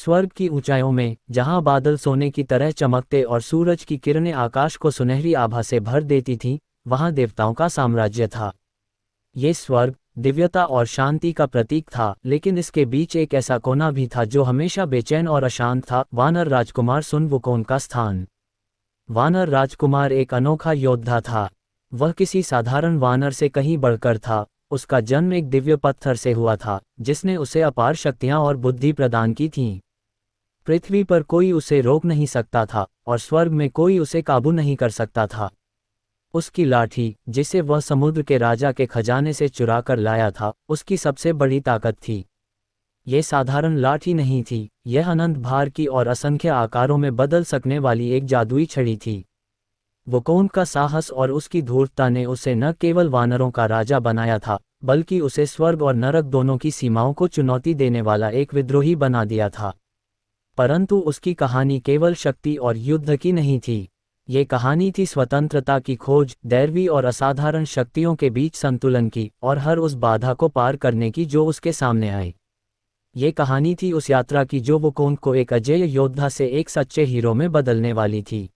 स्वर्ग की ऊंचाइयों में, जहां बादल सोने की तरह चमकते और सूरज की किरणें आकाश को सुनहरी आभा से भर देती थीं, वहां देवताओं का साम्राज्य था। ये स्वर्ग दिव्यता और शांति का प्रतीक था, लेकिन इसके बीच एक ऐसा कोना भी था जो हमेशा बेचैन और अशांत था, वानर राजकुमार सुन वुकोन का स्थान। वानर राजकुमार एक अनोखा योद्धा था। वह किसी साधारण वानर से कहीं बढ़कर था। उसका जन्म एक दिव्य पत्थर से हुआ था, जिसने उसे अपार शक्तियां और बुद्धि प्रदान की थीं। पृथ्वी पर कोई उसे रोक नहीं सकता था, और स्वर्ग में कोई उसे काबू नहीं कर सकता था। उसकी लाठी, जिसे वह समुद्र के राजा के खजाने से चुरा कर लाया था, उसकी सबसे बड़ी ताकत थी। ये साधारण लाठी नहीं थी, यह अनंत भार की और असंख्य आकारों में बदल सकने वाली एक जादुई छड़ी थी। वुकोन का साहस और उसकी धूर्तता ने उसे न केवल वानरों का राजा बनाया था, बल्कि उसे स्वर्ग और नरक दोनों की सीमाओं को चुनौती देने वाला एक विद्रोही बना दिया था। परंतु उसकी कहानी केवल शक्ति और युद्ध की नहीं थी। ये कहानी थी स्वतंत्रता की खोज, दैवी और असाधारण शक्तियों के बीच संतुलन की, और हर उस बाधा को पार करने की जो उसके सामने आई। ये कहानी थी उस यात्रा की जो वुकोन को एक अजेय योद्धा से एक सच्चे हीरो में बदलने वाली थी।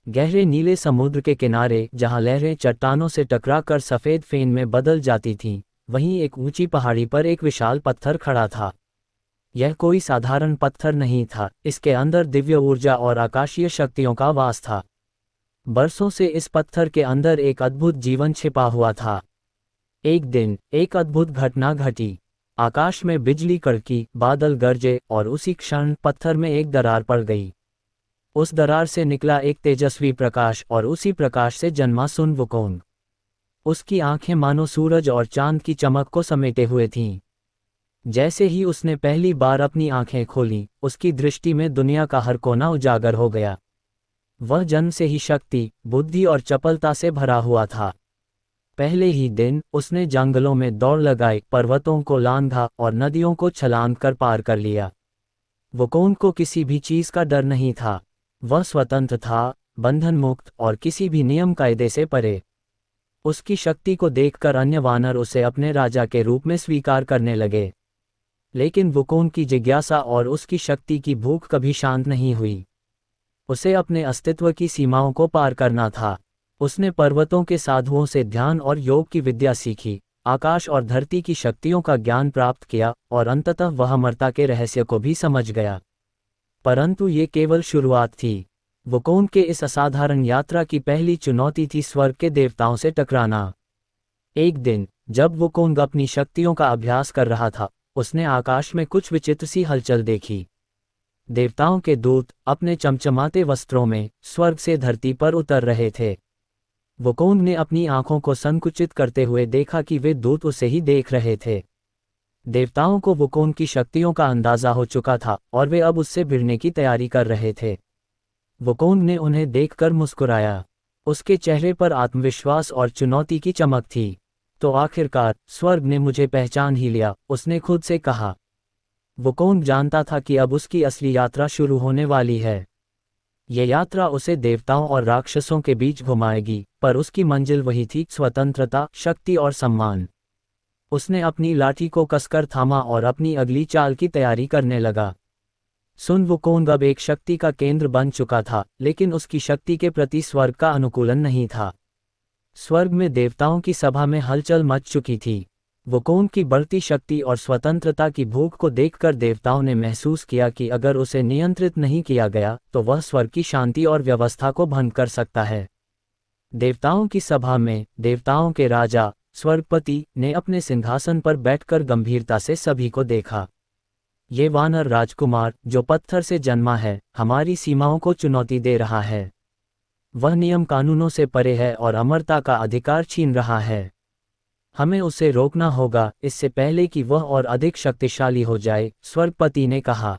गहरे नीले समुद्र के किनारे, जहां लहरें चट्टानों से टकराकर सफ़ेद फेन में बदल जाती थीं, वहीं एक ऊंची पहाड़ी पर एक विशाल पत्थर खड़ा था। यह कोई साधारण पत्थर नहीं था, इसके अंदर दिव्य ऊर्जा और आकाशीय शक्तियों का वास था। बरसों से इस पत्थर के अंदर एक अद्भुत जीवन छिपा हुआ था। एक दिन एक अद्भुत घटना घटी। आकाश में बिजली कड़की, बादल गरजे, और उसी क्षण पत्थर में एक दरार पड़ गई। उस दरार से निकला एक तेजस्वी प्रकाश, और उसी प्रकाश से जन्मा सुन वुकोन। उसकी आंखें मानो सूरज और चांद की चमक को समेटे हुए थीं। जैसे ही उसने पहली बार अपनी आंखें खोलीं, उसकी दृष्टि में दुनिया का हर कोना उजागर हो गया। वह जन्म से ही शक्ति, बुद्धि और चपलता से भरा हुआ था। पहले ही दिन उसने जंगलों में दौड़ लगाई, पर्वतों को लांघा और नदियों को छलांग कर पार कर लिया। वुकोन को किसी भी चीज का डर नहीं था। वह स्वतंत्र था, बंधन मुक्त और किसी भी नियम कायदे से परे। उसकी शक्ति को देखकर अन्य वानर उसे अपने राजा के रूप में स्वीकार करने लगे। लेकिन वुकोन की जिज्ञासा और उसकी शक्ति की भूख कभी शांत नहीं हुई। उसे अपने अस्तित्व की सीमाओं को पार करना था। उसने पर्वतों के साधुओं से ध्यान और योग की विद्या सीखी, आकाश और धरती की शक्तियों का ज्ञान प्राप्त किया, और अंततः वह अमरता के रहस्य को भी समझ गया। परंतु ये केवल शुरुआत थी। वुकोन के इस असाधारण यात्रा की पहली चुनौती थी स्वर्ग के देवताओं से टकराना। एक दिन जब वुकोन अपनी शक्तियों का अभ्यास कर रहा था, उसने आकाश में कुछ विचित्र सी हलचल देखी। देवताओं के दूत अपने चमचमाते वस्त्रों में स्वर्ग से धरती पर उतर रहे थे। वुकोन ने अपनी आंखों को संकुचित करते हुए देखा कि वे दूत उसे ही देख रहे थे। देवताओं को वुकोन की शक्तियों का अंदाजा हो चुका था, और वे अब उससे भिड़ने की तैयारी कर रहे थे। वुकोन ने उन्हें देखकर मुस्कुराया। उसके चेहरे पर आत्मविश्वास और चुनौती की चमक थी। तो आखिरकार स्वर्ग ने मुझे पहचान ही लिया, उसने खुद से कहा। वुकोन जानता था कि अब उसकी असली यात्रा शुरू होने वाली है। ये यात्रा उसे देवताओं और राक्षसों के बीच घुमाएगी, पर उसकी मंजिल वही थी, स्वतंत्रता, शक्ति और सम्मान। उसने अपनी लाठी को कसकर थामा और अपनी अगली चाल की तैयारी करने लगा। सुन वुकोन अब एक शक्ति का केंद्र बन चुका था, लेकिन उसकी शक्ति के प्रति स्वर्ग का अनुकूलन नहीं था। स्वर्ग में देवताओं की सभा में हलचल मच चुकी थी। वुकोन की बढ़ती शक्ति और स्वतंत्रता की भूख को देखकर देवताओं ने महसूस किया कि अगर उसे नियंत्रित नहीं किया गया तो वह स्वर्ग की शांति और व्यवस्था को भंग कर सकता है। देवताओं की सभा में देवताओं के राजा स्वर्गपति ने अपने सिंहासन पर बैठकर गंभीरता से सभी को देखा। ये वानर राजकुमार जो पत्थर से जन्मा है, हमारी सीमाओं को चुनौती दे रहा है। वह नियम कानूनों से परे है और अमरता का अधिकार छीन रहा है। हमें उसे रोकना होगा, इससे पहले कि वह और अधिक शक्तिशाली हो जाए, स्वर्गपति ने कहा।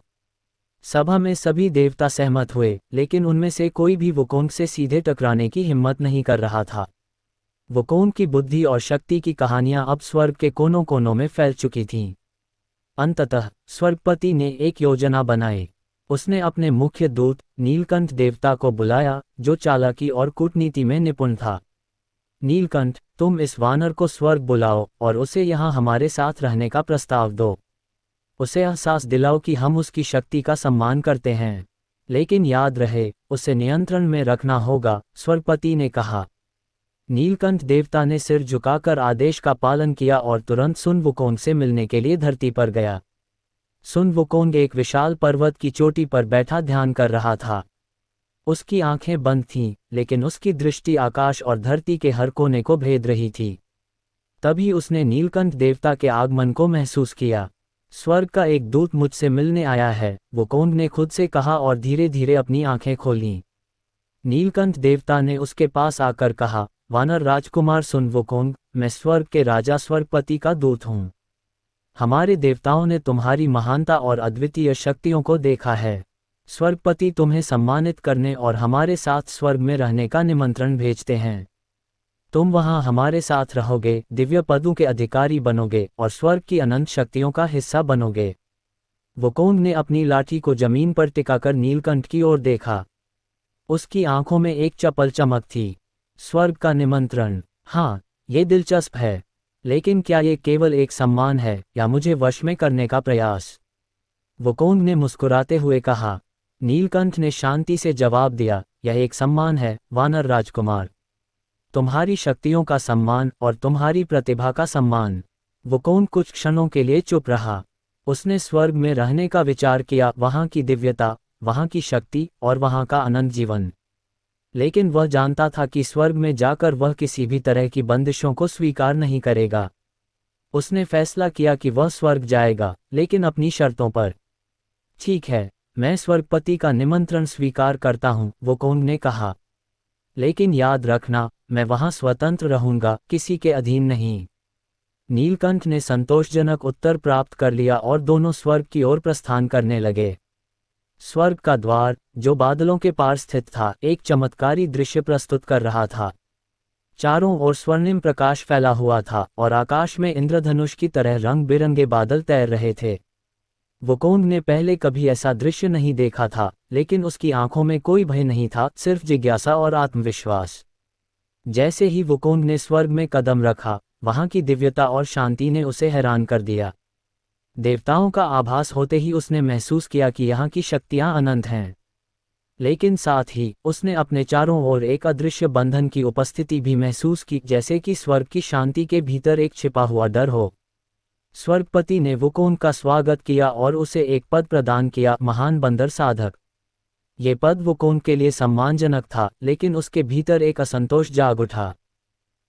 सभा में सभी देवता सहमत हुए, लेकिन उनमें से कोई भी वुकोन से सीधे टकराने की हिम्मत नहीं कर रहा था। वुकोन की बुद्धि और शक्ति की कहानियां अब स्वर्ग के कोनों कोनों में फैल चुकी थीं। अंततः स्वर्गपति ने एक योजना बनाई। उसने अपने मुख्य दूत नीलकंठ देवता को बुलाया, जो चालाकी और कूटनीति में निपुण था। नीलकंठ, तुम इस वानर को स्वर्ग बुलाओ और उसे यहाँ हमारे साथ रहने का प्रस्ताव दो। उसे एहसास दिलाओ कि हम उसकी शक्ति का सम्मान करते हैं, लेकिन याद रहे उसे नियंत्रण में रखना होगा, स्वर्गपति ने कहा। नीलकंठ देवता ने सिर झुकाकर आदेश का पालन किया और तुरंत सुन वुकोंग से मिलने के लिए धरती पर गया। सुन वुकोंग एक विशाल पर्वत की चोटी पर बैठा ध्यान कर रहा था। उसकी आंखें बंद थीं, लेकिन उसकी दृष्टि आकाश और धरती के हर कोने को भेद रही थी। तभी उसने नीलकंठ देवता के आगमन को महसूस किया। स्वर्ग का एक दूत मुझसे मिलने आया है, वुकोंग ने खुद से कहा और धीरे धीरे अपनी आंखें खोलीं। नीलकंठ देवता ने उसके पास आकर कहा, वानर राजकुमार सुन वुकोंग, मैं स्वर्ग के राजा स्वर्गपति का दूत हूँ। हमारे देवताओं ने तुम्हारी महानता और अद्वितीय शक्तियों को देखा है। स्वर्गपति तुम्हें सम्मानित करने और हमारे साथ स्वर्ग में रहने का निमंत्रण भेजते हैं। तुम वहां हमारे साथ रहोगे, दिव्य पदों के अधिकारी बनोगे और स्वर्ग की अनंत शक्तियों का हिस्सा बनोगे। वुकोंग ने अपनी लाठी को जमीन पर टिकाकर नीलकंठ की ओर देखा। उसकी आंखों में एक चपल चमक थी। स्वर्ग का निमंत्रण, हाँ, ये दिलचस्प है, लेकिन क्या ये केवल एक सम्मान है या मुझे वश में करने का प्रयास? वुकोंग ने मुस्कुराते हुए कहा। नीलकंठ ने शांति से जवाब दिया, यह एक सम्मान है, वानर राजकुमार। तुम्हारी शक्तियों का सम्मान और तुम्हारी प्रतिभा का सम्मान। वुकोंग कुछ क्षणों के लिए चुप रहा। उसने स्वर्ग में रहने का विचार किया, वहां की दिव्यता, वहां की शक्ति और वहां का अनंत जीवन। लेकिन वह जानता था कि स्वर्ग में जाकर वह किसी भी तरह की बंदिशों को स्वीकार नहीं करेगा। उसने फैसला किया कि वह स्वर्ग जाएगा, लेकिन अपनी शर्तों पर। ठीक है, मैं स्वर्गपति का निमंत्रण स्वीकार करता हूं, वुकोंग ने कहा। लेकिन याद रखना, मैं वहां स्वतंत्र रहूंगा, किसी के अधीन नहीं। नीलकंठ ने संतोषजनक उत्तर प्राप्त कर लिया और दोनों स्वर्ग की ओर प्रस्थान करने लगे। स्वर्ग का द्वार, जो बादलों के पार स्थित था, एक चमत्कारी दृश्य प्रस्तुत कर रहा था। चारों ओर स्वर्णिम प्रकाश फैला हुआ था और आकाश में इंद्रधनुष की तरह रंग बिरंगे बादल तैर रहे थे। वुकोंग ने पहले कभी ऐसा दृश्य नहीं देखा था, लेकिन उसकी आंखों में कोई भय नहीं था, सिर्फ जिज्ञासा और आत्मविश्वास। जैसे ही वुकोंग ने स्वर्ग में कदम रखा, वहां की दिव्यता और शांति ने उसे हैरान कर दिया। देवताओं का आभास होते ही उसने महसूस किया कि यहाँ की शक्तियाँ अनंत हैं। लेकिन साथ ही उसने अपने चारों ओर एक अदृश्य बंधन की उपस्थिति भी महसूस की, जैसे कि स्वर्ग की शांति के भीतर एक छिपा हुआ डर हो। स्वर्गपति ने वुकोंग का स्वागत किया और उसे एक पद प्रदान किया, महान बंदर साधक। ये पद वुकोंग के लिए सम्मानजनक था, लेकिन उसके भीतर एक असंतोष जाग उठा।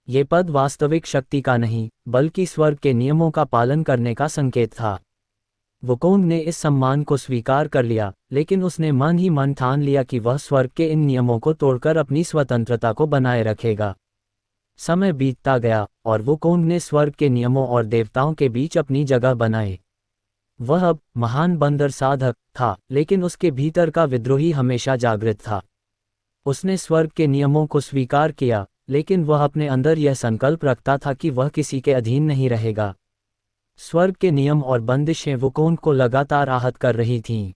ये पद वास्तविक शक्ति का नहीं, बल्कि स्वर्ग के नियमों का पालन करने का संकेत था। वुकोंग ने इस सम्मान को स्वीकार कर लिया, लेकिन उसने मन ही मन ठान लिया कि वह स्वर्ग के इन नियमों को तोड़कर अपनी स्वतंत्रता को बनाए रखेगा। समय बीतता गया और वुकोंग ने स्वर्ग के नियमों और देवताओं के बीच अपनी जगह बनाई। वह अब महान बंदर साधक था, लेकिन उसके भीतर का विद्रोही हमेशा जागृत था। उसने स्वर्ग के नियमों को स्वीकार किया, लेकिन वह अपने अंदर यह संकल्प रखता था कि वह किसी के अधीन नहीं रहेगा। स्वर्ग के नियम और बंदिशें वुकोंग को लगातार आहत कर रही थीं।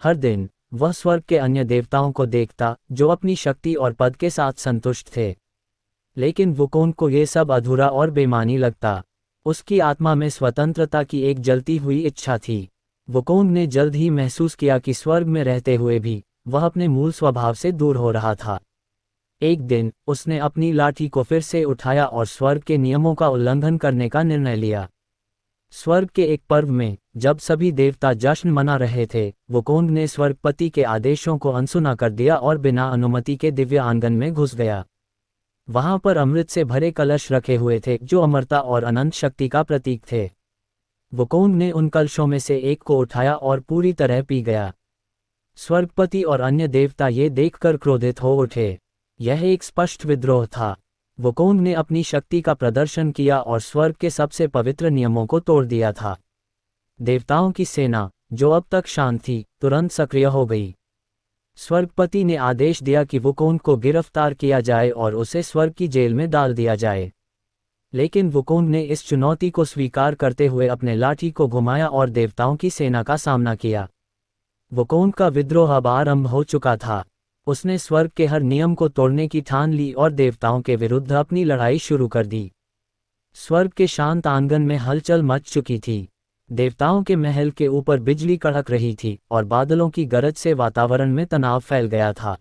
हर दिन वह स्वर्ग के अन्य देवताओं को देखता, जो अपनी शक्ति और पद के साथ संतुष्ट थे, लेकिन वुकोंग को ये सब अधूरा और बेमानी लगता। उसकी आत्मा में स्वतंत्रता की एक जलती हुई इच्छा थी। वुकोंग ने जल्द ही महसूस किया कि स्वर्ग में रहते हुए भी वह अपने मूल स्वभाव से दूर हो रहा था। एक दिन उसने अपनी लाठी को फिर से उठाया और स्वर्ग के नियमों का उल्लंघन करने का निर्णय लिया। स्वर्ग के एक पर्व में, जब सभी देवता जश्न मना रहे थे, वुकोंग ने स्वर्गपति के आदेशों को अनसुना कर दिया और बिना अनुमति के दिव्य आंगन में घुस गया। वहां पर अमृत से भरे कलश रखे हुए थे, जो अमरता और अनंत शक्ति का प्रतीक थे। वुकोंग ने उन कलशों में से एक को उठाया और पूरी तरह पी गया। स्वर्गपति और अन्य देवता ये देखकर क्रोधित हो उठे। यह एक स्पष्ट विद्रोह था। वुकोंग ने अपनी शक्ति का प्रदर्शन किया और स्वर्ग के सबसे पवित्र नियमों को तोड़ दिया था। देवताओं की सेना, जो अब तक शांत थी, तुरंत सक्रिय हो गई। स्वर्गपति ने आदेश दिया कि वुकोंग को गिरफ्तार किया जाए और उसे स्वर्ग की जेल में डाल दिया जाए। लेकिन वुकोंग ने इस चुनौती को स्वीकार करते हुए अपने लाठी को घुमाया और देवताओं की सेना का सामना किया। वुकोंग का विद्रोह अब आरंभ हो चुका था। उसने स्वर्ग के हर नियम को तोड़ने की ठान ली और देवताओं के विरुद्ध अपनी लड़ाई शुरू कर दी। स्वर्ग के शांत आंगन में हलचल मच चुकी थी। देवताओं के महल के ऊपर बिजली कड़क रही थी और बादलों की गरज से वातावरण में तनाव फैल गया था।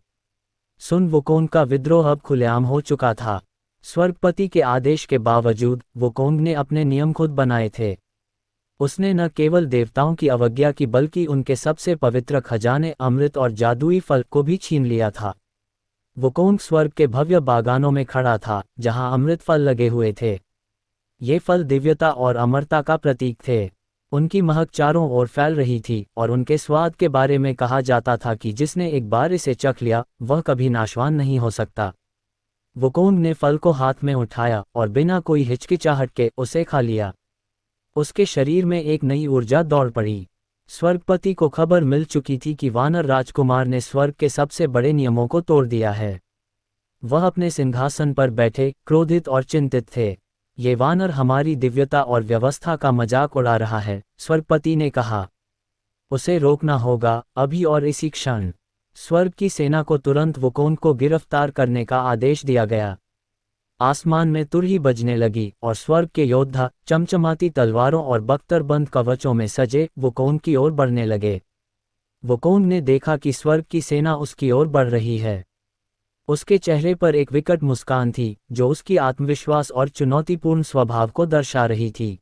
सुन वुकोंग का विद्रोह अब खुलेआम हो चुका था। स्वर्गपति के आदेश के बावजूद वुकोंग ने अपने नियम खुद बनाए थे। उसने न केवल देवताओं की अवज्ञा की बल्कि उनके सबसे पवित्र खजाने अमृत और जादुई फल को भी छीन लिया था। वुकोंग स्वर्ग के भव्य बागानों में खड़ा था जहां अमृत फल लगे हुए थे। ये फल दिव्यता और अमरता का प्रतीक थे। उनकी महक चारों ओर फैल रही थी और उनके स्वाद के बारे में कहा जाता था कि जिसने एक बार इसे चख लिया वह कभी नाशवान नहीं हो सकता। वुकोंग ने फल को हाथ में उठाया और बिना कोई हिचकिचाहट के उसे खा लिया। उसके शरीर में एक नई ऊर्जा दौड़ पड़ी। स्वर्गपति को खबर मिल चुकी थी कि वानर राजकुमार ने स्वर्ग के सबसे बड़े नियमों को तोड़ दिया है। वह अपने सिंहासन पर बैठे क्रोधित और चिंतित थे। ये वानर हमारी दिव्यता और व्यवस्था का मजाक उड़ा रहा है, स्वर्गपति ने कहा। उसे रोकना होगा, अभी और इसी क्षण। स्वर्ग की सेना को तुरंत वुकोंग को गिरफ्तार करने का आदेश दिया गया। आसमान में तुरही बजने लगी और स्वर्ग के योद्धा चमचमाती तलवारों और बख्तरबंद कवचों में सजे वुकोंग की ओर बढ़ने लगे। वुकोंग ने देखा कि स्वर्ग की सेना उसकी ओर बढ़ रही है। उसके चेहरे पर एक विकट मुस्कान थी जो उसकी आत्मविश्वास और चुनौतीपूर्ण स्वभाव को दर्शा रही थी।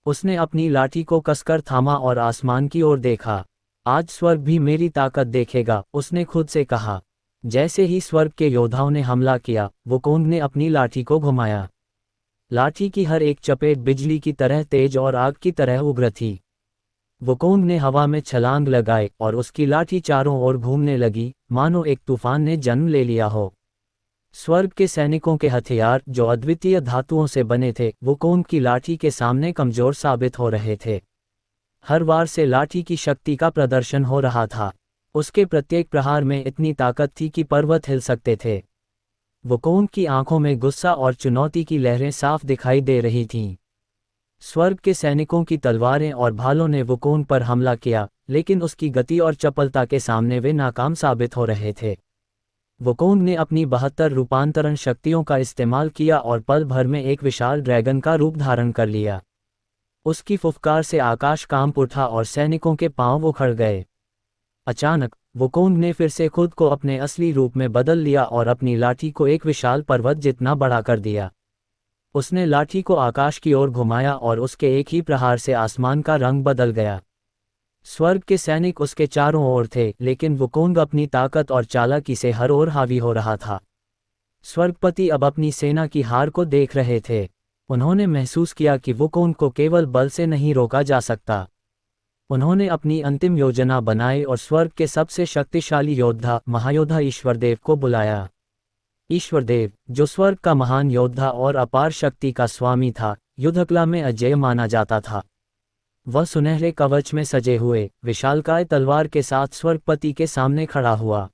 उसने अपनी लाठी को कसकर थामा और आसमान की ओर देखा। आज स्वर्ग भी मेरी ताकत देखेगा, उसने खुद से कहा। जैसे ही स्वर्ग के योद्धाओं ने हमला किया, वुकोंग ने अपनी लाठी को घुमाया। लाठी की हर एक चपेट बिजली की तरह तेज और आग की तरह उग्र थी। वुकोंग ने हवा में छलांग लगाई और उसकी लाठी चारों ओर घूमने लगी, मानो एक तूफान ने जन्म ले लिया हो। स्वर्ग के सैनिकों के हथियार जो अद्वितीय धातुओं से बने थे, वुकोंग की लाठी के सामने कमजोर साबित हो रहे थे। हर वार से लाठी की शक्ति का प्रदर्शन हो रहा था। उसके प्रत्येक प्रहार में इतनी ताकत थी कि पर्वत हिल सकते थे। वुकोंग की आंखों में गुस्सा और चुनौती की लहरें साफ दिखाई दे रही थीं। स्वर्ग के सैनिकों की तलवारें और भालों ने वुकोंग पर हमला किया, लेकिन उसकी गति और चपलता के सामने वे नाकाम साबित हो रहे थे। वुकोंग ने अपनी 72 रूपांतरण शक्तियों का इस्तेमाल किया और पल भर में एक विशाल ड्रैगन का रूप धारण कर लिया। उसकी फुफकार से आकाश कांप उठा और सैनिकों के पांव उखड़ गए। अचानक वुकोंग ने फिर से खुद को अपने असली रूप में बदल लिया और अपनी लाठी को एक विशाल पर्वत जितना बड़ा कर दिया। उसने लाठी को आकाश की ओर घुमाया और उसके एक ही प्रहार से आसमान का रंग बदल गया। स्वर्ग के सैनिक उसके चारों ओर थे, लेकिन वुकोंग अपनी ताकत और चालाकी से हर ओर हावी हो रहा था। स्वर्गपति अब अपनी सेना की हार को देख रहे थे। उन्होंने महसूस किया कि वुकोंग को केवल बल से नहीं रोका जा सकता। उन्होंने अपनी अंतिम योजना बनाई और स्वर्ग के सबसे शक्तिशाली योद्धा महायोद्धा ईश्वरदेव को बुलाया। ईश्वरदेव, जो स्वर्ग का महान योद्धा और अपार शक्ति का स्वामी था, युद्धकला में अजेय माना जाता था। वह सुनहरे कवच में सजे हुए विशालकाय तलवार के साथ स्वर्गपति के सामने खड़ा हुआ।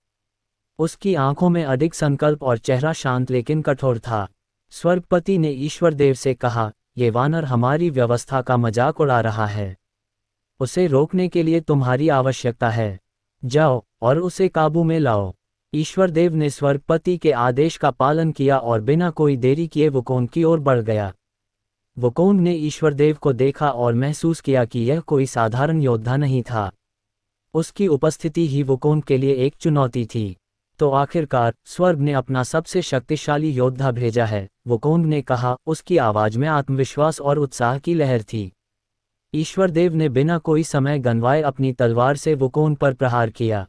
उसकी आंखों में अडिग संकल्प और चेहरा शांत लेकिन कठोर था। स्वर्गपति ने ईश्वरदेव से कहा, ये वानर हमारी व्यवस्था का मजाक उड़ा रहा है। उसे रोकने के लिए तुम्हारी आवश्यकता है। जाओ और उसे काबू में लाओ। ईश्वरदेव ने स्वर्गपति के आदेश का पालन किया और बिना कोई देरी किए वुकोंग की ओर बढ़ गया। वुकोंग ने ईश्वरदेव को देखा और महसूस किया कि यह कोई साधारण योद्धा नहीं था। उसकी उपस्थिति ही वुकोंग के लिए एक चुनौती थी। तो आखिरकार स्वर्ग ने अपना सबसे शक्तिशाली योद्धा भेजा है, वुकोंग ने कहा। उसकी आवाज में आत्मविश्वास और उत्साह की लहर थी। ईश्वरदेव ने बिना कोई समय गंवाए अपनी तलवार से वुकोंग पर प्रहार किया।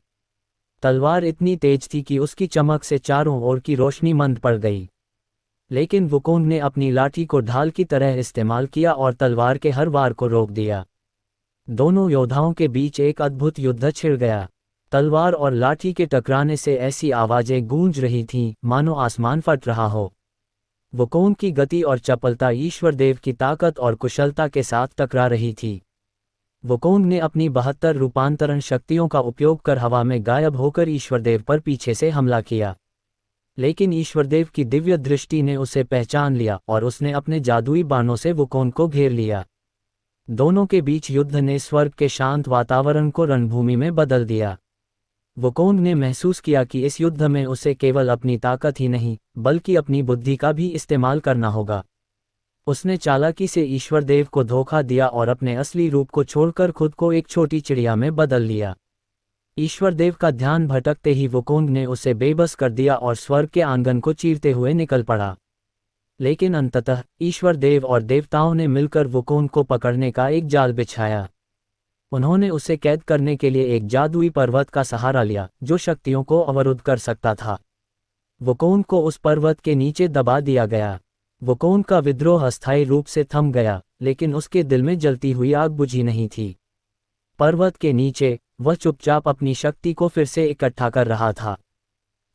तलवार इतनी तेज थी कि उसकी चमक से चारों ओर की रोशनी मंद पड़ गई। लेकिन वुकोंग ने अपनी लाठी को ढाल की तरह इस्तेमाल किया और तलवार के हर वार को रोक दिया। दोनों योद्धाओं के बीच एक अद्भुत युद्ध छिड़ गया। तलवार और लाठी के टकराने से ऐसी आवाजें गूंज रही थीं, मानो आसमान फट रहा हो। वुकोंग की गति और चपलता ईश्वरदेव की ताकत और कुशलता के साथ टकरा रही थी। वुकोंग ने अपनी 72 रूपांतरण शक्तियों का उपयोग कर हवा में गायब होकर ईश्वरदेव पर पीछे से हमला किया। लेकिन ईश्वरदेव की दिव्य दृष्टि ने उसे पहचान लिया और उसने अपने जादुई बाणों से वुकोंग को घेर लिया। दोनों के बीच युद्ध ने स्वर्ग के शांत वातावरण को रणभूमि में बदल दिया। वुकोंग ने महसूस किया कि इस युद्ध में उसे केवल अपनी ताकत ही नहीं, बल्कि अपनी बुद्धि का भी इस्तेमाल करना होगा। उसने चालाकी से ईश्वर देव को धोखा दिया और अपने असली रूप को छोड़कर खुद को एक छोटी चिड़िया में बदल लिया। ईश्वर देव का ध्यान भटकते ही वुकोंग ने उसे बेबस कर दिया और स्वर्ग के आंगन को चीरते हुए निकल पड़ा। लेकिन अंततः ईश्वर देव और देवताओं ने मिलकर वुकोंग को पकड़ने का एक जाल बिछाया। उन्होंने उसे कैद करने के लिए एक जादुई पर्वत का सहारा लिया जो शक्तियों को अवरुद्ध कर सकता था। वुकोंग को उस पर्वत के नीचे दबा दिया गया। वुकोंग का विद्रोह अस्थायी रूप से थम गया, लेकिन उसके दिल में जलती हुई आग बुझी नहीं थी। पर्वत के नीचे वह चुपचाप अपनी शक्ति को फिर से इकट्ठा कर रहा था।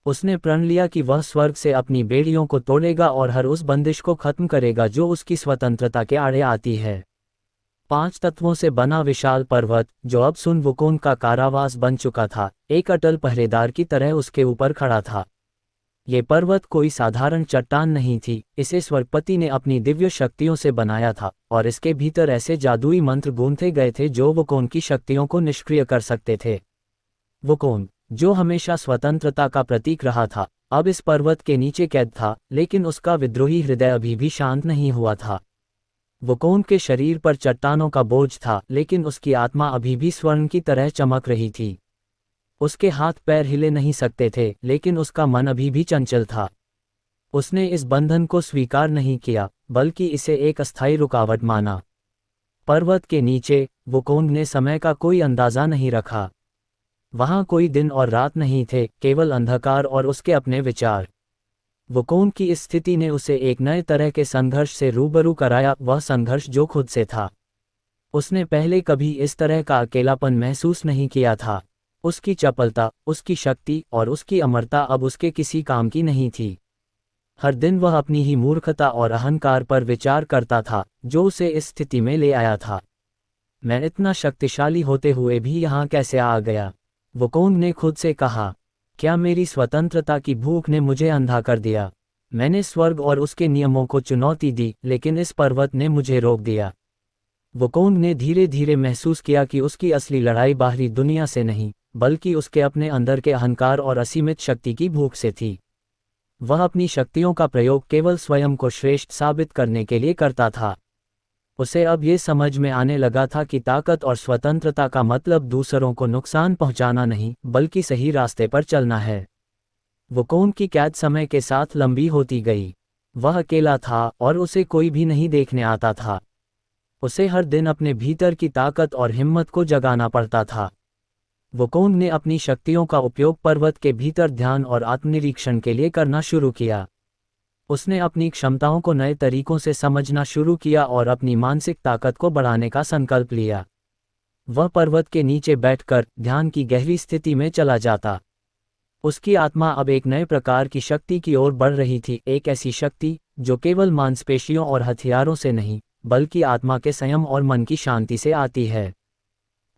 उसने प्रण लिया कि वह स्वर्ग से अपनी बेड़ियों को तोड़ेगा और हर उस बंदिश को खत्म करेगा जो उसकी स्वतंत्रता के आड़े आती है। 5 तत्वों से बना विशाल पर्वत, जो अब सुन वुकोंग का कारावास बन चुका था, एक अटल पहरेदार की तरह उसके ऊपर खड़ा था। ये पर्वत कोई साधारण चट्टान नहीं थी, इसे स्वर्गपति ने अपनी दिव्य शक्तियों से बनाया था और इसके भीतर ऐसे जादुई मंत्र गूंथे गए थे जो वुकोंग की शक्तियों को निष्क्रिय कर सकते थे। वुकोंग, जो हमेशा स्वतंत्रता का प्रतीक रहा था, अब इस पर्वत के नीचे कैद था, लेकिन उसका विद्रोही हृदय अभी भी शांत नहीं हुआ था। वुकोंग के शरीर पर चट्टानों का बोझ था, लेकिन उसकी आत्मा अभी भी स्वर्ण की तरह चमक रही थी। उसके हाथ पैर हिले नहीं सकते थे, लेकिन उसका मन अभी भी चंचल था। उसने इस बंधन को स्वीकार नहीं किया, बल्कि इसे एक अस्थायी रुकावट माना। पर्वत के नीचे वुकोंग ने समय का कोई अंदाजा नहीं रखा। वहां कोई दिन और रात नहीं थे, केवल अंधकार और उसके अपने विचार। वुकोंग की इस स्थिति ने उसे एक नए तरह के संघर्ष से रूबरू कराया, वह संघर्ष जो खुद से था। उसने पहले कभी इस तरह का अकेलापन महसूस नहीं किया था। उसकी चपलता, उसकी शक्ति और उसकी अमरता अब उसके किसी काम की नहीं थी। हर दिन वह अपनी ही मूर्खता और अहंकार पर विचार करता था, जो उसे इस स्थिति में ले आया था। मैं इतना शक्तिशाली होते हुए भी यहाँ कैसे आ गया? वुकोंग ने खुद से कहा। क्या मेरी स्वतंत्रता की भूख ने मुझे अंधा कर दिया? मैंने स्वर्ग और उसके नियमों को चुनौती दी, लेकिन इस पर्वत ने मुझे रोक दिया। वुकोंग ने धीरे धीरे महसूस किया कि उसकी असली लड़ाई बाहरी दुनिया से नहीं, बल्कि उसके अपने अंदर के अहंकार और असीमित शक्ति की भूख से थी। वह अपनी शक्तियों का प्रयोग केवल स्वयं को श्रेष्ठ साबित करने के लिए करता था। उसे अब ये समझ में आने लगा था कि ताकत और स्वतंत्रता का मतलब दूसरों को नुकसान पहुंचाना नहीं, बल्कि सही रास्ते पर चलना है। वुकोंग की कैद समय के साथ लंबी होती गई। वह अकेला था और उसे कोई भी नहीं देखने आता था। उसे हर दिन अपने भीतर की ताकत और हिम्मत को जगाना पड़ता था। वुकोंग ने अपनी शक्तियों का उपयोग पर्वत के भीतर ध्यान और आत्मनिरीक्षण के लिए करना शुरू किया। उसने अपनी क्षमताओं को नए तरीकों से समझना शुरू किया और अपनी मानसिक ताकत को बढ़ाने का संकल्प लिया। वह पर्वत के नीचे बैठकर ध्यान की गहरी स्थिति में चला जाता। उसकी आत्मा अब एक नए प्रकार की शक्ति की ओर बढ़ रही थी, एक ऐसी शक्ति जो केवल मांसपेशियों और हथियारों से नहीं, बल्कि आत्मा के संयम और मन की शांति से आती है।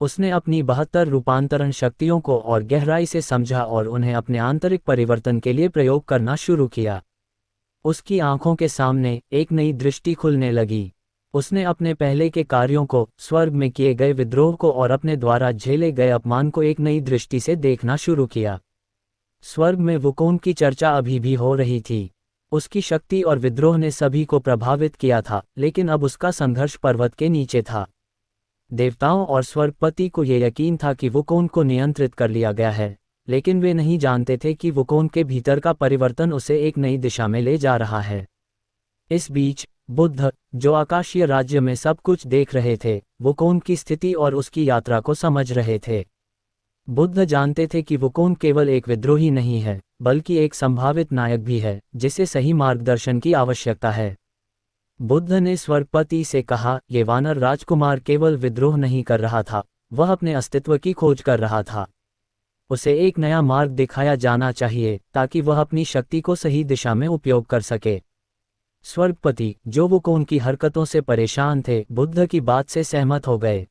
उसने अपनी 72 रूपांतरण शक्तियों को और गहराई से समझा और उन्हें अपने आंतरिक परिवर्तन के लिए प्रयोग करना शुरू किया। उसकी आंखों के सामने एक नई दृष्टि खुलने लगी। उसने अपने पहले के कार्यों को, स्वर्ग में किए गए विद्रोह को और अपने द्वारा झेले गए अपमान को एक नई दृष्टि से देखना शुरू किया। स्वर्ग में वुकोंग की चर्चा अभी भी हो रही थी। उसकी शक्ति और विद्रोह ने सभी को प्रभावित किया था, लेकिन अब उसका संघर्ष पर्वत के नीचे था। देवताओं और स्वर्गपति को यह यकीन था कि वुकोंग को नियंत्रित कर लिया गया है, लेकिन वे नहीं जानते थे कि वुकोंग के भीतर का परिवर्तन उसे एक नई दिशा में ले जा रहा है। इस बीच बुद्ध, जो आकाशीय राज्य में सब कुछ देख रहे थे, वुकोंग की स्थिति और उसकी यात्रा को समझ रहे थे। बुद्ध जानते थे कि वुकोंग केवल एक विद्रोही नहीं है, बल्कि एक संभावित नायक भी है, जिसे सही मार्गदर्शन की आवश्यकता है। बुद्ध ने स्वर्गपति से कहा, ये वानर राजकुमार केवल विद्रोह नहीं कर रहा था, वह अपने अस्तित्व की खोज कर रहा था। उसे एक नया मार्ग दिखाया जाना चाहिए, ताकि वह अपनी शक्ति को सही दिशा में उपयोग कर सके। स्वर्गपति, जो वुकोंग की हरकतों से परेशान थे, बुद्ध की बात से सहमत हो गए।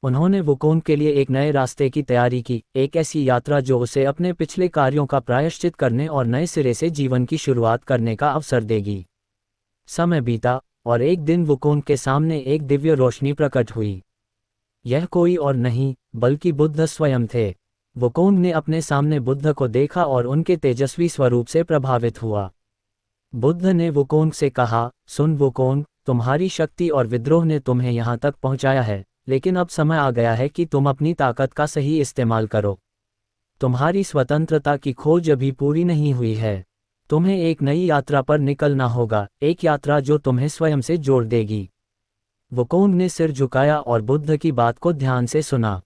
उन्होंने वुकोंग के लिए एक नए रास्ते की तैयारी की, एक ऐसी यात्रा जो उसे अपने पिछले कार्यों का प्रायश्चित करने और नए सिरे से जीवन की शुरुआत करने का अवसर देगी। समय बीता और एक दिन वुकोंग के सामने एक दिव्य रोशनी प्रकट हुई। यह कोई और नहीं, बल्कि बुद्ध स्वयं थे। वुकोंग ने अपने सामने बुद्ध को देखा और उनके तेजस्वी स्वरूप से प्रभावित हुआ। बुद्ध ने वुकोंग से कहा, सुन वुकोंग, तुम्हारी शक्ति और विद्रोह ने तुम्हें यहाँ तक पहुँचाया है, लेकिन अब समय आ गया है कि तुम अपनी ताकत का सही इस्तेमाल करो। तुम्हारी स्वतंत्रता की खोज अभी पूरी नहीं हुई है। तुम्हें एक नई यात्रा पर निकलना होगा, एक यात्रा जो तुम्हें स्वयं से जोड़ देगी। वुकोंग ने सिर झुकाया और बुद्ध की बात को ध्यान से सुना।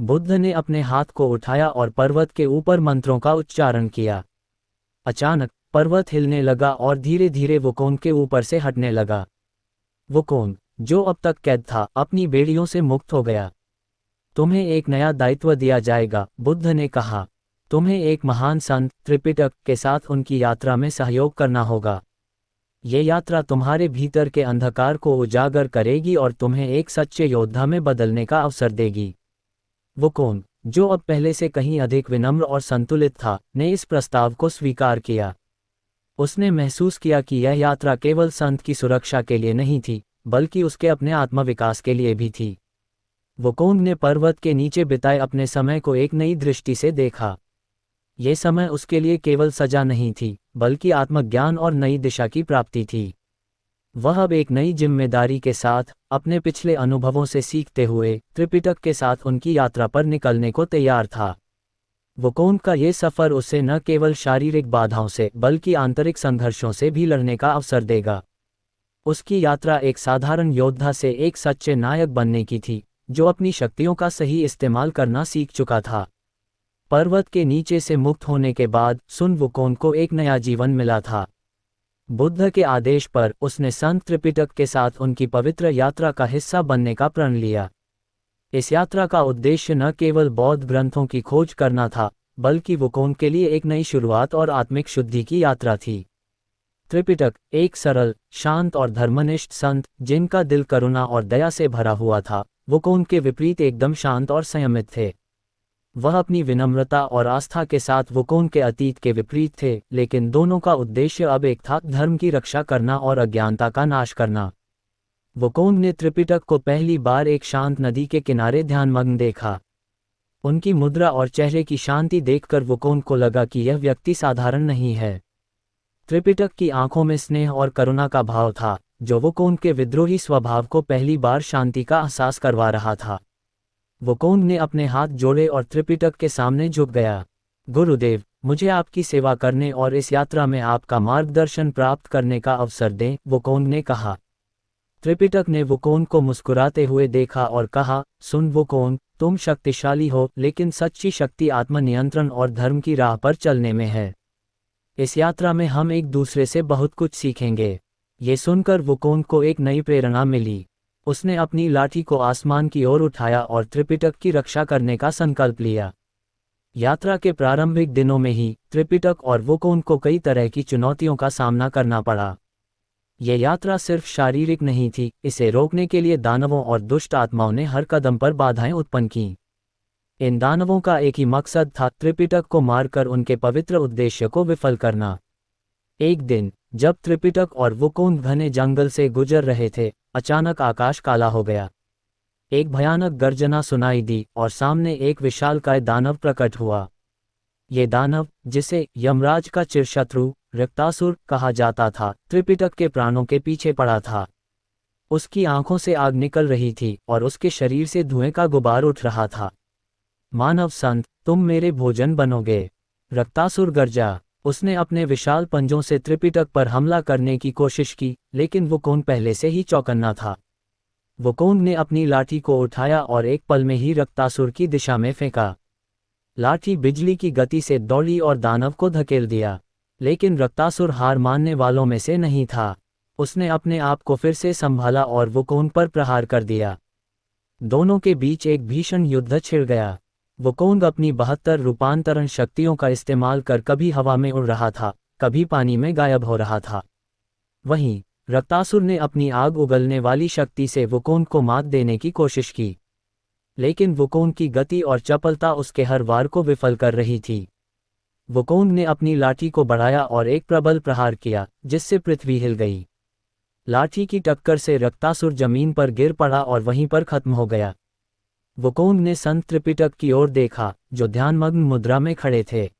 बुद्ध ने अपने हाथ को उठाया और पर्वत के ऊपर मंत्रों का उच्चारण किया। अचानक पर्वत हिलने लगा और धीरे धीरे वुकोंग के ऊपर से हटने लगा। वुकोंग, जो अब तक कैद था, अपनी बेड़ियों से मुक्त हो गया। तुम्हें एक नया दायित्व दिया जाएगा, बुद्ध ने कहा। तुम्हें एक महान संत त्रिपिटक के साथ उनकी यात्रा में सहयोग करना होगा। ये यात्रा तुम्हारे भीतर के अंधकार को उजागर करेगी और तुम्हें एक सच्चे योद्धा में बदलने का अवसर देगी। वुकोंग, जो अब पहले से कहीं अधिक विनम्र और संतुलित था, ने इस प्रस्ताव को स्वीकार किया। उसने महसूस किया कि यह यात्रा केवल संत की सुरक्षा के लिए नहीं थी, बल्कि उसके अपने आत्मविकास के लिए भी थी। वुकोंग ने पर्वत के नीचे बिताए अपने समय को एक नई दृष्टि से देखा। ये समय उसके लिए केवल सजा नहीं थी, बल्कि आत्मज्ञान और नई दिशा की प्राप्ति थी। वह अब एक नई जिम्मेदारी के साथ, अपने पिछले अनुभवों से सीखते हुए, त्रिपिटक के साथ उनकी यात्रा पर निकलने को तैयार था। वुकोंग का ये सफ़र उसे न केवल शारीरिक बाधाओं से, बल्कि आंतरिक संघर्षों से भी लड़ने का अवसर देगा। उसकी यात्रा एक साधारण योद्धा से एक सच्चे नायक बनने की थी, जो अपनी शक्तियों का सही इस्तेमाल करना सीख चुका था। पर्वत के नीचे से मुक्त होने के बाद सुन वुकोंग को एक नया जीवन मिला था। बुद्ध के आदेश पर उसने संत त्रिपिटक के साथ उनकी पवित्र यात्रा का हिस्सा बनने का प्रण लिया। इस यात्रा का उद्देश्य न केवल बौद्ध ग्रंथों की खोज करना था, बल्कि वुकोंग के लिए एक नई शुरुआत और आत्मिक शुद्धि की यात्रा थी। त्रिपिटक एक सरल, शांत और धर्मनिष्ठ संत, जिनका दिल करुणा और दया से भरा हुआ था, वुकोंग के विपरीत एकदम शांत और संयमित थे। वह अपनी विनम्रता और आस्था के साथ वुकोंग के अतीत के विपरीत थे, लेकिन दोनों का उद्देश्य अब एक था, धर्म की रक्षा करना और अज्ञानता का नाश करना। वुकोंग ने त्रिपिटक को पहली बार एक शांत नदी के किनारे ध्यानमग्न देखा। उनकी मुद्रा और चेहरे की शांति देखकर वुकोंग को लगा कि यह व्यक्ति साधारण नहीं है। त्रिपिटक की आंखों में स्नेह और करुणा का भाव था, जो वुकोंग के विद्रोही स्वभाव को पहली बार शांति का एहसास करवा रहा था। वुकोंग ने अपने हाथ जोड़े और त्रिपिटक के सामने झुक गया। गुरुदेव, मुझे आपकी सेवा करने और इस यात्रा में आपका मार्गदर्शन प्राप्त करने का अवसर दें, वुकोंग ने कहा। त्रिपिटक ने वुकोंग को मुस्कुराते हुए देखा और कहा, सुन वुकोंग, तुम शक्तिशाली हो, लेकिन सच्ची शक्ति आत्मनियंत्रण और धर्म की राह पर चलने में है। इस यात्रा में हम एक दूसरे से बहुत कुछ सीखेंगे। ये सुनकर वुकोंग को एक नई प्रेरणा मिली। उसने अपनी लाठी को आसमान की ओर उठाया और त्रिपिटक की रक्षा करने का संकल्प लिया। यात्रा के प्रारंभिक दिनों में ही त्रिपिटक और वुकोंग को कई तरह की चुनौतियों का सामना करना पड़ा। यह यात्रा सिर्फ शारीरिक नहीं थी, इसे रोकने के लिए दानवों और दुष्ट आत्माओं ने हर कदम पर बाधाएं उत्पन्न की। इन दानवों का एक ही मकसद था, त्रिपिटक को मारकर उनके पवित्र उद्देश्य को विफल करना। एक दिन जब त्रिपिटक और वुकोंग घने जंगल से गुजर रहे थे, अचानक आकाश काला हो गया। एक भयानक गर्जना सुनाई दी और सामने एक विशालकाय दानव प्रकट हुआ। ये दानव, जिसे यमराज का चिरशत्रु रक्तासुर कहा जाता था, त्रिपिटक के प्राणों के पीछे पड़ा था। उसकी आंखों से आग निकल रही थी और उसके शरीर से धुएं का गुबार उठ रहा था। मानव संत, तुम मेरे भोजन बनोगे, रक्तासुर गरजा। उसने अपने विशाल पंजों से त्रिपिटक पर हमला करने की कोशिश की, लेकिन वुकोंग पहले से ही चौकन्ना था। वुकोंग ने अपनी लाठी को उठाया और एक पल में ही रक्तासुर की दिशा में फेंका। लाठी बिजली की गति से दौड़ी और दानव को धकेल दिया, लेकिन रक्तासुर हार मानने वालों में से नहीं था। उसने अपने आप को फिर से संभाला और वुकोंग पर प्रहार कर दिया। दोनों के बीच एक भीषण युद्ध छिड़ गया। वुकोंग अपनी 72 रूपांतरण शक्तियों का इस्तेमाल कर कभी हवा में उड़ रहा था, कभी पानी में गायब हो रहा था। वहीं रक्तासुर ने अपनी आग उगलने वाली शक्ति से वुकोंग को मात देने की कोशिश की, लेकिन वुकोंग की गति और चपलता उसके हर वार को विफल कर रही थी। वुकोंग ने अपनी लाठी को बढ़ाया और एक प्रबल प्रहार किया, जिससे पृथ्वी हिल गई। लाठी की टक्कर से रक्तासुर जमीन पर गिर पड़ा और वहीं पर खत्म हो गया। वुकोंग ने संत त्रिपिटक की ओर देखा, जो ध्यानमग्न मुद्रा में खड़े थे।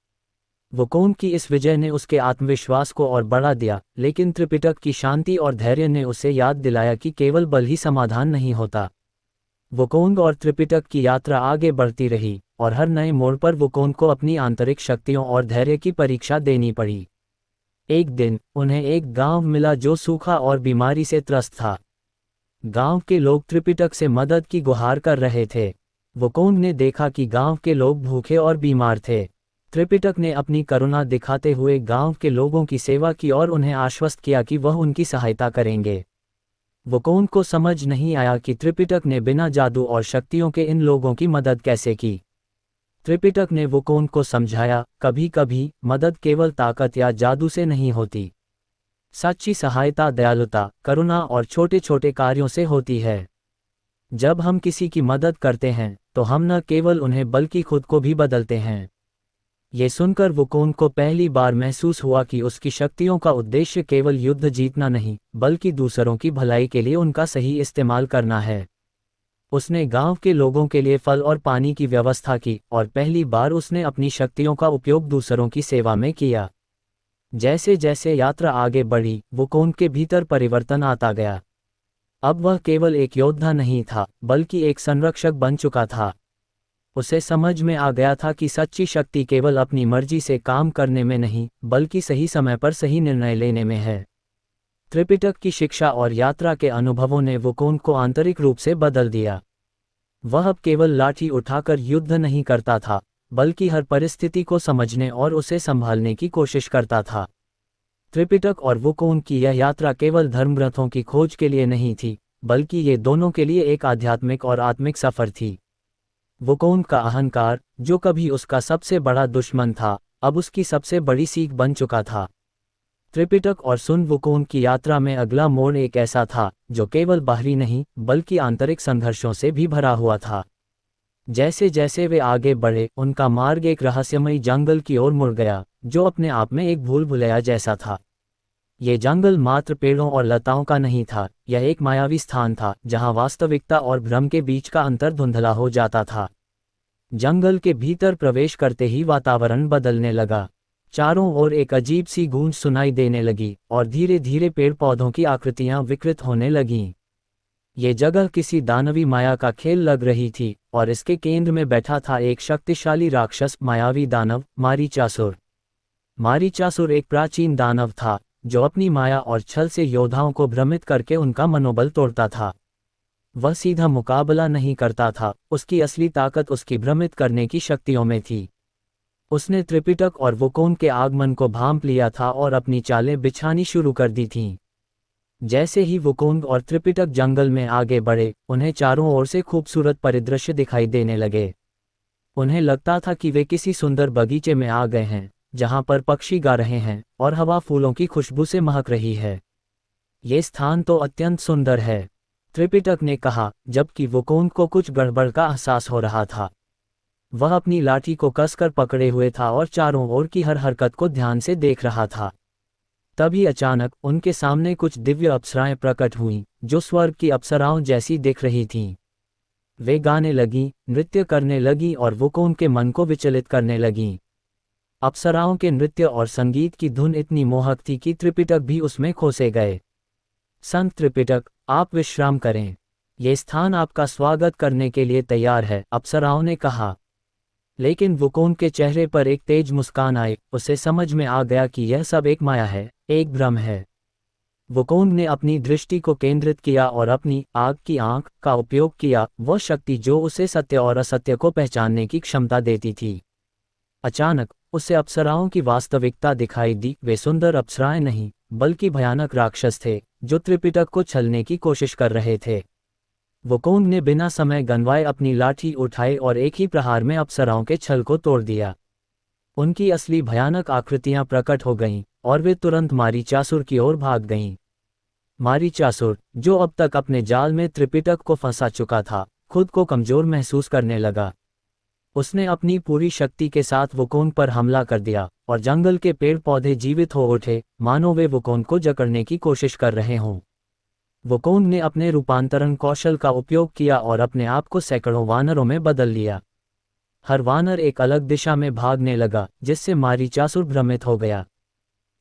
वुकोन की इस विजय ने उसके आत्मविश्वास को और बढ़ा दिया, लेकिन त्रिपिटक की शांति और धैर्य ने उसे याद दिलाया कि केवल बल ही समाधान नहीं होता। वुकोंग और त्रिपिटक की यात्रा आगे बढ़ती रही, और हर नए मोड़ पर वुकोन को अपनी आंतरिक शक्तियों और धैर्य की परीक्षा देनी पड़ी। एक दिन उन्हें एक गांव मिला जो सूखा और बीमारी से त्रस्त था। गांव के लोग त्रिपिटक से मदद की गुहार कर रहे थे। वुकोंग ने देखा कि गांव के लोग भूखे और बीमार थे। त्रिपिटक ने अपनी करुणा दिखाते हुए गांव के लोगों की सेवा की और उन्हें आश्वस्त किया कि वह उनकी सहायता करेंगे। वुकोंग को समझ नहीं आया कि त्रिपिटक ने बिना जादू और शक्तियों के इन लोगों की मदद कैसे की। त्रिपिटक ने वुकोंग को समझाया, कभी कभी मदद केवल ताकत या जादू से नहीं होती। सच्ची सहायता दयालुता, करुणा और छोटे छोटे कार्यों से होती है। जब हम किसी की मदद करते हैं तो हम न केवल उन्हें बल्कि खुद को भी बदलते हैं। ये सुनकर वुकोंग को पहली बार महसूस हुआ कि उसकी शक्तियों का उद्देश्य केवल युद्ध जीतना नहीं, बल्कि दूसरों की भलाई के लिए उनका सही इस्तेमाल करना है। उसने गांव के लोगों के लिए फल और पानी की व्यवस्था की, और पहली बार उसने अपनी शक्तियों का उपयोग दूसरों की सेवा में किया। जैसे जैसे यात्रा आगे बढ़ी, वुकोंग के भीतर परिवर्तन आता गया। अब वह केवल एक योद्धा नहीं था, बल्कि एक संरक्षक बन चुका था। उसे समझ में आ गया था कि सच्ची शक्ति केवल अपनी मर्जी से काम करने में नहीं, बल्कि सही समय पर सही निर्णय लेने में है। त्रिपिटक की शिक्षा और यात्रा के अनुभवों ने वुकोंग को आंतरिक रूप से बदल दिया। वह अब केवल लाठी उठाकर युद्ध नहीं करता था, बल्कि हर परिस्थिति को समझने और उसे संभालने की कोशिश करता था। त्रिपिटक और वुकोंग की यह यात्रा केवल धर्मग्रंथों की खोज के लिए नहीं थी, बल्कि ये दोनों के लिए एक आध्यात्मिक और आत्मिक सफर थी। वुकोंग का अहंकार, जो कभी उसका सबसे बड़ा दुश्मन था, अब उसकी सबसे बड़ी सीख बन चुका था। त्रिपिटक और सुन वुकोंग की यात्रा में अगला मोड़ एक ऐसा था जो केवल बाहरी नहीं, बल्कि आंतरिक संघर्षों से भी भरा हुआ था। जैसे जैसे वे आगे बढ़े, उनका मार्ग एक रहस्यमयी जंगल की ओर मुड़ गया, जो अपने आप में एक भूल भुलैया जैसा था। ये जंगल मात्र पेड़ों और लताओं का नहीं था, यह एक मायावी स्थान था जहां वास्तविकता और भ्रम के बीच का अंतर धुंधला हो जाता था। जंगल के भीतर प्रवेश करते ही वातावरण बदलने लगा। चारों ओर एक अजीब सी गूंज सुनाई देने लगी, और धीरे धीरे पेड़ पौधों की आकृतियां विकृत होने लगीं। ये जगह किसी दानवी माया का खेल लग रही थी, और इसके केंद्र में बैठा था एक शक्तिशाली राक्षस, मायावी दानव मारीचासुर। मारीचासुर एक प्राचीन दानव था जो अपनी माया और छल से योद्धाओं को भ्रमित करके उनका मनोबल तोड़ता था। वह सीधा मुकाबला नहीं करता था, उसकी असली ताकत उसकी भ्रमित करने की शक्तियों में थी। उसने त्रिपिटक और वुकोंग के आगमन को भांप लिया था और अपनी चालें बिछानी शुरू कर दी थीं। जैसे ही वुकोंग और त्रिपिटक जंगल में आगे बढ़े, उन्हें चारों ओर से खूबसूरत परिदृश्य दिखाई देने लगे। उन्हें लगता था कि वे किसी सुंदर बगीचे में आ गए हैं, जहां पर पक्षी गा रहे हैं और हवा फूलों की खुशबू से महक रही है। ये स्थान तो अत्यंत सुंदर है, त्रिपिटक ने कहा, जबकि वुकोंग को कुछ गड़बड़ का एहसास हो रहा था। वह अपनी लाठी को कसकर पकड़े हुए था और चारों ओर की हर हरकत को ध्यान से देख रहा था। तभी अचानक उनके सामने कुछ दिव्य अप्सराएं प्रकट हुईं, जो स्वर्ग की अप्सराओं जैसी दिख रही थीं। वे गाने लगीं, नृत्य करने लगीं और वुकोंग के मन को विचलित करने लगीं। अप्सराओं के नृत्य और संगीत की धुन इतनी मोहक थी कि त्रिपिटक भी उसमें खोसे गए। संत त्रिपिटक, आप विश्राम करें, ये स्थान आपका स्वागत करने के लिए तैयार है, अप्सराओं ने कहा। लेकिन वुकोंग के चेहरे पर एक तेज मुस्कान आई, उसे समझ में आ गया कि यह सब एक माया है, एक भ्रम है। वुकोंग ने अपनी दृष्टि को केंद्रित किया और अपनी आग की आंख का उपयोग किया, वह शक्ति जो उसे सत्य और असत्य को पहचानने की क्षमता देती थी। अचानक उसे अप्सराओं की वास्तविकता दिखाई दी। वे सुंदर अप्सराएं नहीं, बल्कि भयानक राक्षस थे, जो त्रिपिटक को छलने की कोशिश कर रहे थे। वुकोंग ने बिना समय गंवाए अपनी लाठी उठाई और एक ही प्रहार में अप्सराओं के छल को तोड़ दिया। उनकी असली भयानक आकृतियां प्रकट हो गईं, और वे तुरंत मारीचासुर की ओर भाग गईं। मारीचासुर, जो अब तक अपने जाल में त्रिपिटक को फंसा चुका था, खुद को कमजोर महसूस करने लगा। उसने अपनी पूरी शक्ति के साथ वुकोंग पर हमला कर दिया, और जंगल के पेड़ पौधे जीवित हो उठे, मानो वे वुकोंग को जकड़ने की कोशिश कर रहे हों। वुकोंग ने अपने रूपांतरण कौशल का उपयोग किया और अपने आप को सैकड़ों वानरों में बदल लिया। हर वानर एक अलग दिशा में भागने लगा, जिससे मारीचासुर भ्रमित हो गया।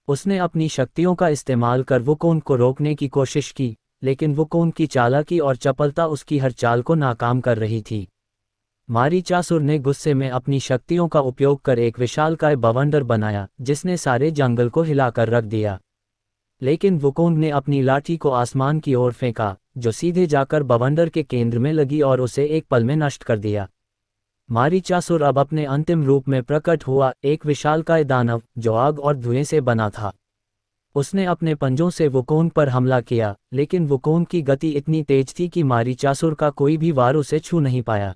उसने अपनी शक्तियों का इस्तेमाल कर वुकोन को रोकने की कोशिश की, लेकिन वुकोन की चालाकी और चपलता उसकी हर चाल को नाकाम कर रही थी। मारीचासुर ने गुस्से में अपनी शक्तियों का उपयोग कर एक विशालकाय बवंडर बनाया, जिसने सारे जंगल को हिलाकर रख दिया। लेकिन वुकोन ने अपनी लाठी को आसमान की ओर फेंका, जो सीधे जाकर बवंडर के केंद्र में लगी और उसे एक पल में नष्ट कर दिया। मारीचासुर अब अपने अंतिम रूप में प्रकट हुआ, एक विशालकाय दानव जो आग और धुएं से बना था। उसने अपने पंजों से वुकोन पर हमला किया, लेकिन वुकोन की गति इतनी तेज थी कि मारीचासुर का कोई भी वार उसे छू नहीं पाया।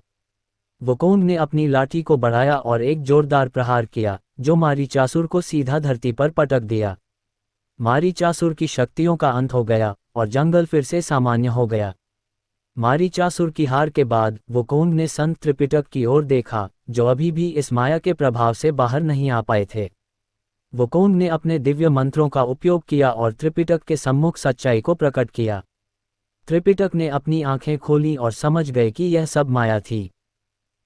वुकोन ने अपनी लाठी को बढ़ाया और एक जोरदार प्रहार किया, जो मारीचासुर को सीधा धरती पर पटक दिया। मारीचासुर की शक्तियों का अंत हो गया और जंगल फिर से सामान्य हो गया। मारीचासुर की हार के बाद वुकोन ने संत त्रिपिटक की ओर देखा, जो अभी भी इस माया के प्रभाव से बाहर नहीं आ पाए थे। वुकोन ने अपने दिव्य मंत्रों का उपयोग किया और त्रिपिटक के सम्मुख सच्चाई को प्रकट किया। त्रिपिटक ने अपनी आंखें खोलीं और समझ गए कि यह सब माया थी।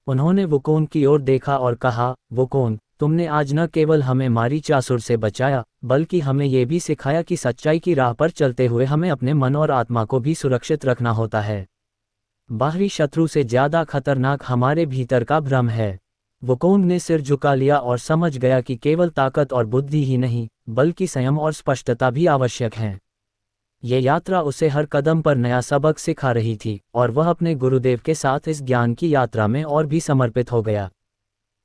उन्होंने वुकोन की ओर देखा और कहा, वुकोन, तुमने आज न केवल हमें मारीचासुर से बचाया, बल्कि हमें यह भी सिखाया कि सच्चाई की राह पर चलते हुए हमें अपने मन और आत्मा को भी सुरक्षित रखना होता है। बाहरी शत्रु से ज्यादा खतरनाक हमारे भीतर का भ्रम है। वुकोन ने सिर झुका लिया और समझ गया कि केवल ताकत और बुद्धि ही नहीं, बल्कि संयम और स्पष्टता भी आवश्यक हैं। ये यात्रा उसे हर कदम पर नया सबक सिखा रही थी, और वह अपने गुरुदेव के साथ इस ज्ञान की यात्रा में और भी समर्पित हो गया।